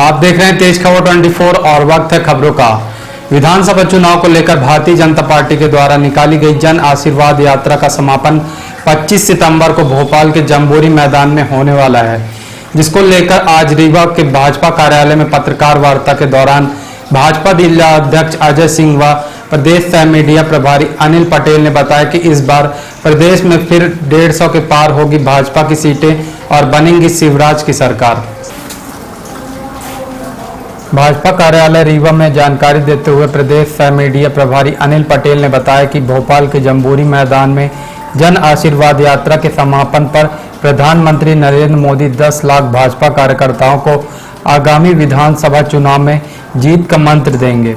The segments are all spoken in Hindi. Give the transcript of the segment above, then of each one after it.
आप देख रहे हैं तेज खबर 24 और वक्त है खबरों का। विधानसभा चुनाव को लेकर भारतीय जनता पार्टी के द्वारा निकाली गई जन आशीर्वाद यात्रा का समापन 25 सितंबर को भोपाल के जम्बूरी मैदान में होने वाला है, जिसको लेकर आज रीवा के भाजपा कार्यालय में पत्रकार वार्ता के दौरान भाजपा जिला अध्यक्ष अजय सिंह व प्रदेश सह मीडिया प्रभारी अनिल पटेल ने बताया कि इस बार प्रदेश में फिर 150 के पार होगी भाजपा की सीटें और बनेगी शिवराज की सरकार। भाजपा कार्यालय रीवा में जानकारी देते हुए प्रदेश सह मीडिया प्रभारी अनिल पटेल ने बताया कि भोपाल के जम्बूरी मैदान में जन आशीर्वाद यात्रा के समापन पर प्रधानमंत्री नरेंद्र मोदी 10 लाख भाजपा कार्यकर्ताओं को आगामी विधानसभा चुनाव में जीत का मंत्र देंगे।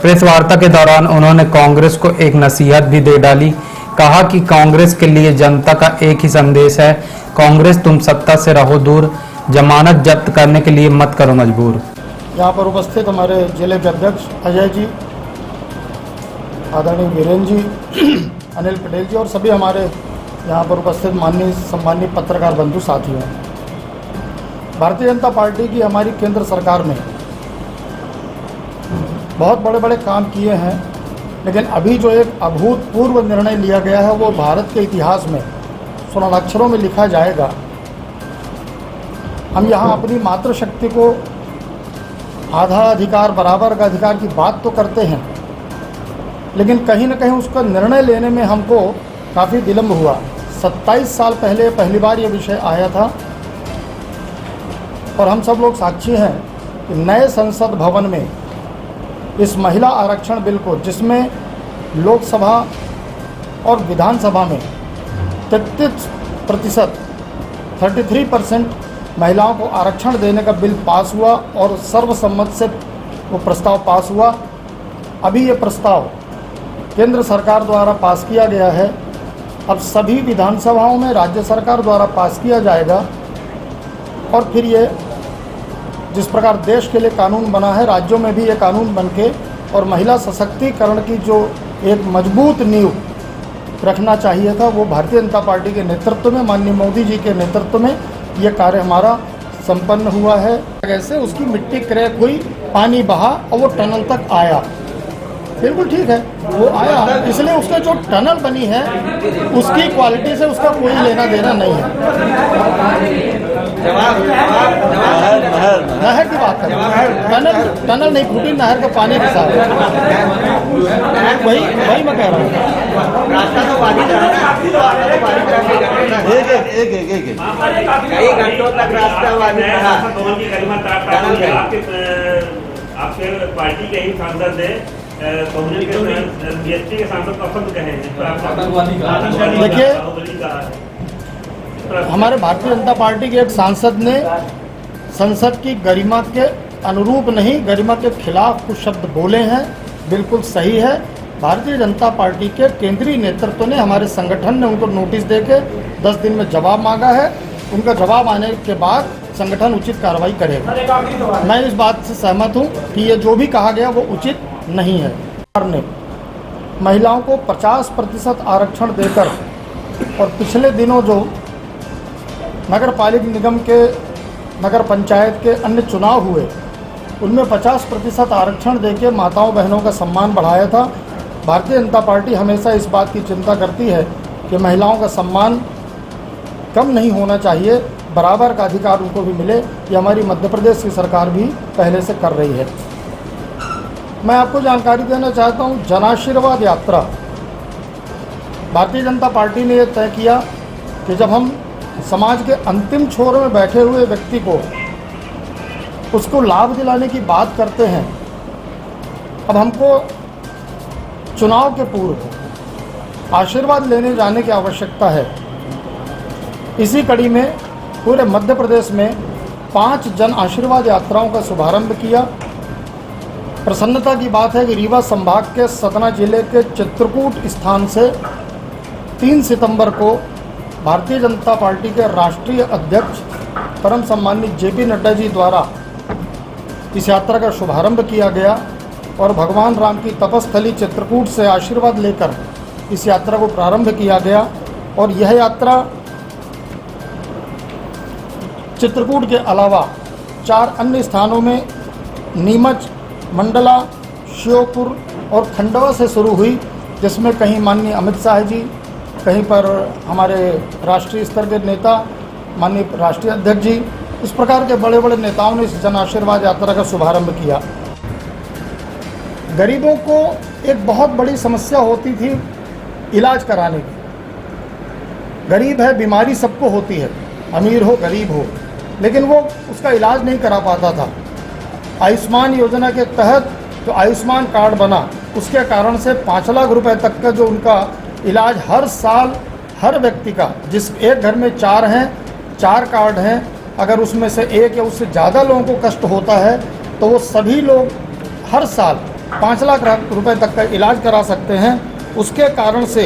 प्रेस वार्ता के दौरान उन्होंने कांग्रेस को एक नसीहत भी दे डाली। कहा कि कांग्रेस के लिए जनता का एक ही संदेश है, कांग्रेस तुम सत्ता से रहो दूर, जमानत जब्त करने के लिए मत करो मजबूर। यहाँ पर उपस्थित हमारे जिले के अध्यक्ष अजय जी, आदरणीय वीरेंद्र जी, अनिल पटेल जी और सभी हमारे यहाँ पर उपस्थित माननीय सम्मानित पत्रकार बंधु साथियों, भारतीय जनता पार्टी की हमारी केंद्र सरकार में बहुत बड़े बड़े काम किए हैं, लेकिन अभी जो एक अभूतपूर्व निर्णय लिया गया है वो भारत के इतिहास में स्वर्णाक्षरों में लिखा जाएगा। हम यहाँ अपनी मातृशक्ति को आधा अधिकार बराबर का अधिकार की बात तो करते हैं, लेकिन कहीं न कहीं उसका निर्णय लेने में हमको काफ़ी विलम्ब हुआ। 27 साल पहले पहली बार ये विषय आया था और हम सब लोग साक्षी हैं कि नए संसद भवन में इस महिला आरक्षण बिल को, जिसमें लोकसभा और विधानसभा में 33% महिलाओं को आरक्षण देने का बिल पास हुआ और सर्वसम्मत से वो प्रस्ताव पास हुआ। अभी ये प्रस्ताव केंद्र सरकार द्वारा पास किया गया है, अब सभी विधानसभाओं में राज्य सरकार द्वारा पास किया जाएगा और फिर ये जिस प्रकार देश के लिए कानून बना है, राज्यों में भी ये कानून बनके और महिला सशक्तिकरण की जो एक मजबूत नींव रखना चाहिए था, वो भारतीय जनता पार्टी के नेतृत्व में, माननीय मोदी जी के नेतृत्व में ये कार्य हमारा संपन्न हुआ है। कैसे उसकी मिट्टी क्रैक हुई, पानी बहा और वो टनल तक आया, बिल्कुल ठीक है, वो आया, इसलिए उसका जो टनल बनी है उसकी क्वालिटी से उसका कोई लेना देना नहीं है। नहर की बात करें, टनल नहीं फूटी, नहर का पानी रिसा है, वही मैं कह रहा हूँ। कई घंटों तक रास्ता आपके पार्टी के ही सांसद है, बीएसपी के सांसद पसंद कहे हैं। देखिए, हमारे भारतीय जनता पार्टी के एक सांसद ने संसद की गरिमा के अनुरूप नहीं, गरिमा के खिलाफ कुछ शब्द बोले हैं, बिल्कुल सही है। भारतीय जनता पार्टी के केंद्रीय नेतृत्व ने, हमारे संगठन ने उनको नोटिस देके 10 दिन में जवाब मांगा है। उनका जवाब आने के बाद संगठन उचित कार्रवाई करेगा। मैं इस बात से सहमत हूँ कि ये जो भी कहा गया वो उचित नहीं है। सरकार ने महिलाओं को 50% आरक्षण देकर और पिछले दिनों जो नगर पालिका निगम के, नगर पंचायत के अन्य चुनाव हुए, उनमें 50% आरक्षण देके माताओं बहनों का सम्मान बढ़ाया था। भारतीय जनता पार्टी हमेशा इस बात की चिंता करती है कि महिलाओं का सम्मान कम नहीं होना चाहिए, बराबर का अधिकार उनको भी मिले। ये हमारी मध्य प्रदेश की सरकार भी पहले से कर रही है। मैं आपको जानकारी देना चाहता हूँ, जन आशीर्वाद यात्रा, भारतीय जनता पार्टी ने यह तय किया कि जब हम समाज के अंतिम छोर में बैठे हुए व्यक्ति को उसको लाभ दिलाने की बात करते हैं, अब हमको चुनाव के पूर्व आशीर्वाद लेने जाने की आवश्यकता है। इसी कड़ी में पूरे मध्य प्रदेश में 5 जन आशीर्वाद यात्राओं का शुभारंभ किया। प्रसन्नता की बात है कि रीवा संभाग के सतना जिले के चित्रकूट स्थान से 3 सितंबर को भारतीय जनता पार्टी के राष्ट्रीय अध्यक्ष परम सम्मानित जेपी नड्डा जी द्वारा इस यात्रा का शुभारंभ किया गया और भगवान राम की तपस्थली चित्रकूट से आशीर्वाद लेकर इस यात्रा को प्रारंभ किया गया। और यह यात्रा चित्रकूट के अलावा 4 अन्य स्थानों में नीमच, मंडला, श्योपुर और खंडवा से शुरू हुई, जिसमें कहीं माननीय अमित शाह जी, कहीं पर हमारे राष्ट्रीय स्तर के नेता माननीय राष्ट्रीय अध्यक्ष जी, इस प्रकार के बड़े बड़े नेताओं ने इस जन आशीर्वाद यात्रा का शुभारंभ किया। गरीबों को एक बहुत बड़ी समस्या होती थी इलाज कराने की। गरीब है, बीमारी सबको होती है, अमीर हो गरीब हो, लेकिन वो उसका इलाज नहीं करा पाता था। आयुष्मान योजना के तहत जो आयुष्मान कार्ड बना, उसके कारण से 5 लाख रुपए तक का जो उनका इलाज हर साल हर व्यक्ति का, जिस एक घर में 4 हैं, 4 कार्ड हैं, अगर उसमें से एक या उससे ज़्यादा लोगों को कष्ट होता है तो वो सभी लोग हर साल 5 लाख रुपए तक का इलाज करा सकते हैं। उसके कारण से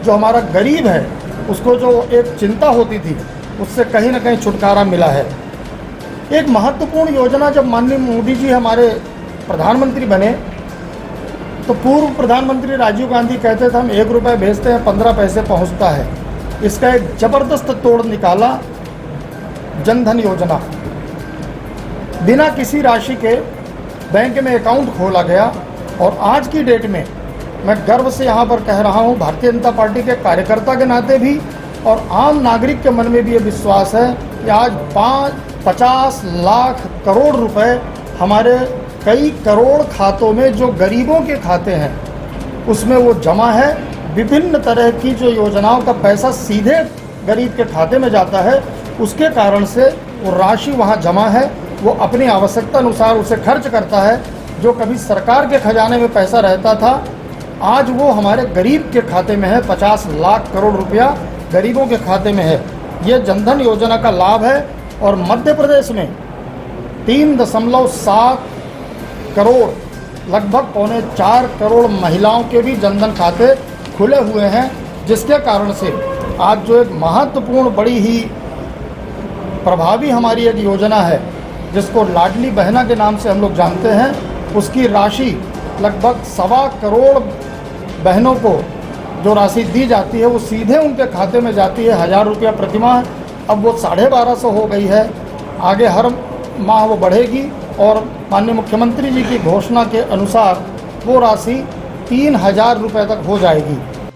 जो हमारा गरीब है उसको जो एक चिंता होती थी, उससे कहीं ना कहीं छुटकारा मिला है। एक महत्वपूर्ण योजना, जब माननीय मोदी जी हमारे प्रधानमंत्री बने तो पूर्व प्रधानमंत्री राजीव गांधी कहते थे हम 1 रुपये भेजते हैं 15 पैसे पहुंचता है। इसका एक ज़बरदस्त तोड़ निकाला जनधन योजना। बिना किसी राशि के बैंक में अकाउंट खोला गया और आज की डेट में मैं गर्व से यहाँ पर कह रहा हूँ, भारतीय जनता पार्टी के कार्यकर्ता के नाते भी और आम नागरिक के मन में भी ये विश्वास है कि आज 50 लाख करोड़ रुपए हमारे कई करोड़ खातों में, जो गरीबों के खाते हैं, उसमें वो जमा है। विभिन्न तरह की जो योजनाओं का पैसा सीधे गरीब के खाते में जाता है, उसके कारण से वो राशि वहाँ जमा है, वो अपनी आवश्यकता अनुसार उसे खर्च करता है। जो कभी सरकार के खजाने में पैसा रहता था, आज वो हमारे गरीब के खाते में है। 50 लाख करोड़ रुपया गरीबों के खाते में है। ये जनधन योजना का लाभ है। और मध्य प्रदेश में 3.7 करोड़, लगभग 3.25 करोड़ महिलाओं के भी जनधन खाते खुले हुए हैं, जिसके कारण से आज जो एक महत्वपूर्ण बड़ी ही प्रभावी हमारी एक योजना है, जिसको लाडली बहना के नाम से हम लोग जानते हैं, उसकी राशि लगभग 1.25 करोड़ बहनों को जो राशि दी जाती है वो सीधे उनके खाते में जाती है। 1000 रुपया प्रतिमाह, अब वो 1250 हो गई है। आगे हर माह वो बढ़ेगी और माननीय मुख्यमंत्री जी की घोषणा के अनुसार वो राशि 3000 रुपये तक हो जाएगी।